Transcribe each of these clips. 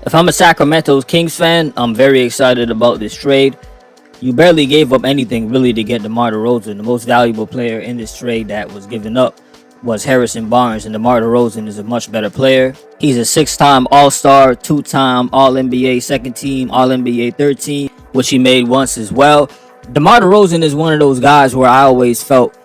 If I'm a Sacramento Kings fan, I'm very excited about this trade. You barely gave up anything really to get Demar Derozan. The most valuable player in this trade that was given up was Harrison Barnes, and Demar Derozan is a much better player. He's a 6-time All-Star, 2-time All-NBA second team, All-NBA third team, which he made once as well. Demar Derozan is one of those guys where I always felt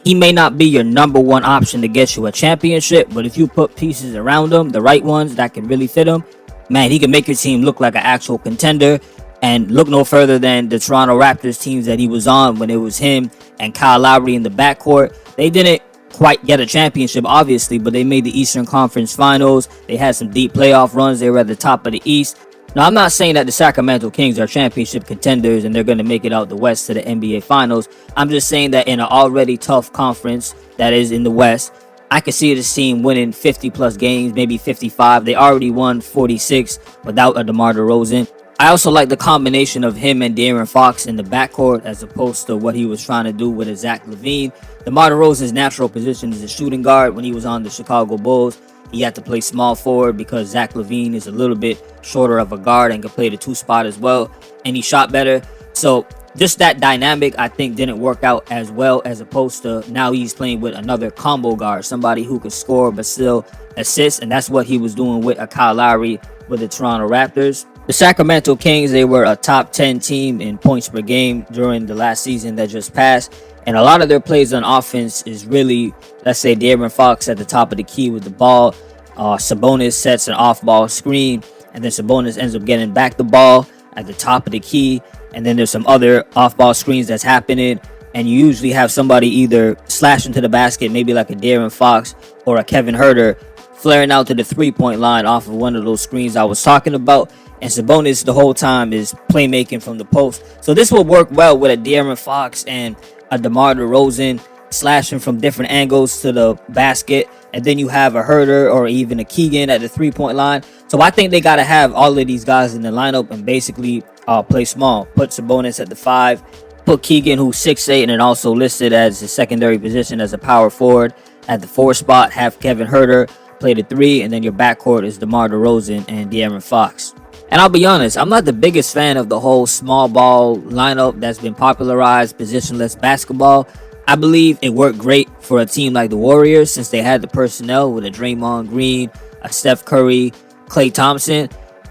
he may not be your number one option to get you a championship, but if you put pieces around him, the right ones that can really fit him, man, he can make your team look like an actual contender. And look no further than the Toronto Raptors teams that he was on when it was him and Kyle Lowry in the backcourt. They didn't quite get a championship, obviously, but they made the Eastern Conference Finals. They had some deep playoff runs. They were at the top of the East. Now, I'm not saying that the Sacramento Kings are championship contenders and they're going to make it out the West to the NBA Finals. I'm just saying that in an already tough conference that is in the West, I could see this team winning 50-plus games, maybe 55. They already won 46 without a DeMar DeRozan. I also like the combination of him and De'Aaron Fox in the backcourt as opposed to what he was trying to do with a Zach LaVine. DeMar DeRozan's natural position is a shooting guard. When he was on the Chicago Bulls, he had to play small forward because Zach LaVine is a little bit shorter of a guard and could play the 2 spot as well, and he shot better. So just that dynamic, I think, didn't work out as well as opposed to now he's playing with another combo guard, somebody who could score but still assist, and that's what he was doing with a Kyle Lowry with the Toronto Raptors. The Sacramento Kings, they were a top 10 team in points per game during the last season that just passed. And a lot of their plays on offense is really, let's say, De'Aaron Fox at the top of the key with the ball. Sabonis sets an off-ball screen, and then Sabonis ends up getting back the ball at the top of the key. And then there's some other off-ball screens that's happening. And you usually have somebody either slash into the basket, maybe like a De'Aaron Fox or a Kevin Huerter, flaring out to the three-point line off of one of those screens I was talking about. And Sabonis the whole time is playmaking from the post. So this will work well with a De'Aaron Fox and a DeMar DeRozan slashing from different angles to the basket. And then you have a Huerter or even a Keegan at the three-point line. So I think they got to have all of these guys in the lineup and basically play small. Put Sabonis at the 5. Put Keegan, who's 6'8", and also listed as a secondary position as a power forward at the 4 spot. Have Kevin Huerter play the 3. And then your backcourt is DeMar DeRozan and De'Aaron Fox. And I'll be honest, I'm not the biggest fan of the whole small ball lineup that's been popularized, positionless basketball. I believe it worked great for a team like the Warriors since they had the personnel with a Draymond Green, a Steph Curry, Klay Thompson.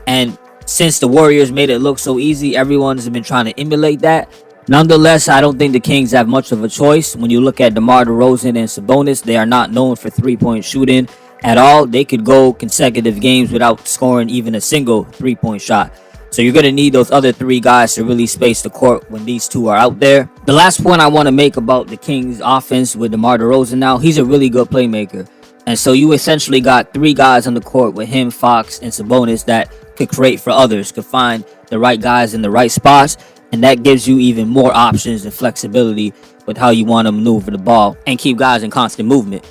And since the Warriors made it look so easy, everyone's been trying to emulate that. Nonetheless, I don't think the Kings have much of a choice. When you look at DeMar DeRozan and Sabonis, they are not known for three-point shooting at all. They could go consecutive games without scoring even a single three-point shot. So you're going to need those other 3 guys to really space the court when these 2 are out there. The last point I want to make about the Kings offense with DeMar DeRozan now, he's a really good playmaker. And so you essentially got 3 guys on the court with him, Fox, and Sabonis that could create for others, could find the right guys in the right spots. And that gives you even more options and flexibility with how you want to maneuver the ball and keep guys in constant movement.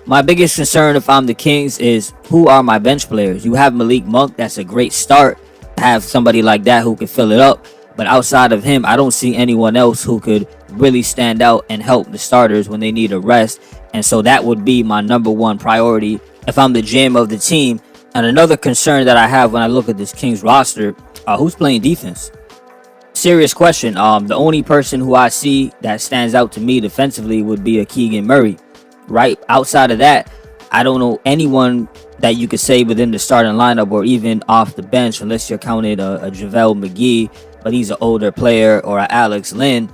My biggest concern if I'm the Kings is who are my bench players? You have Malik Monk, that's a great start. Have somebody like that who can fill it up. But outside of him, I don't see anyone else who could really stand out and help the starters when they need a rest. And so that would be my number 1 priority if I'm the GM of the team. And another concern that I have when I look at this Kings roster, who's playing defense? Serious question. The only person who I see that stands out to me defensively would be a Keegan Murray. Right outside of that, I don't know anyone that you could say within the starting lineup or even off the bench, unless you're counted a JaVale McGee, but he's an older player, or a Alex Len.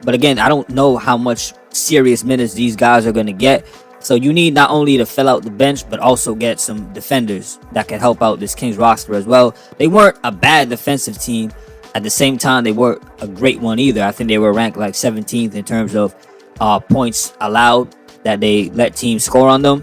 But again, I don't know how much serious minutes these guys are going to get. So you need not only to fill out the bench, but also get some defenders that can help out this Kings roster as well. They weren't a bad defensive team. At the same time, they weren't a great one either. I think they were ranked like 17th in terms of points allowed that they let teams score on them.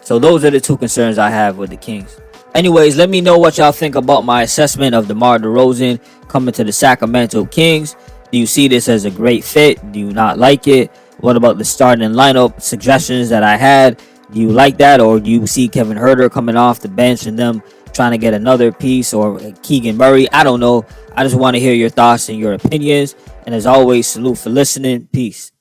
So those are the 2 concerns I have with the Kings. Anyways, let me know what y'all think about my assessment of DeMar DeRozan coming to the Sacramento Kings. Do you see this as a great fit? Do you not like it? What about the starting lineup suggestions that I had? Do you like that? Or do you see Kevin Huerter coming off the bench and them trying to get another piece, or Keegan Murray? I don't know. I just want to hear your thoughts and your opinions. And as always, salute for listening. Peace.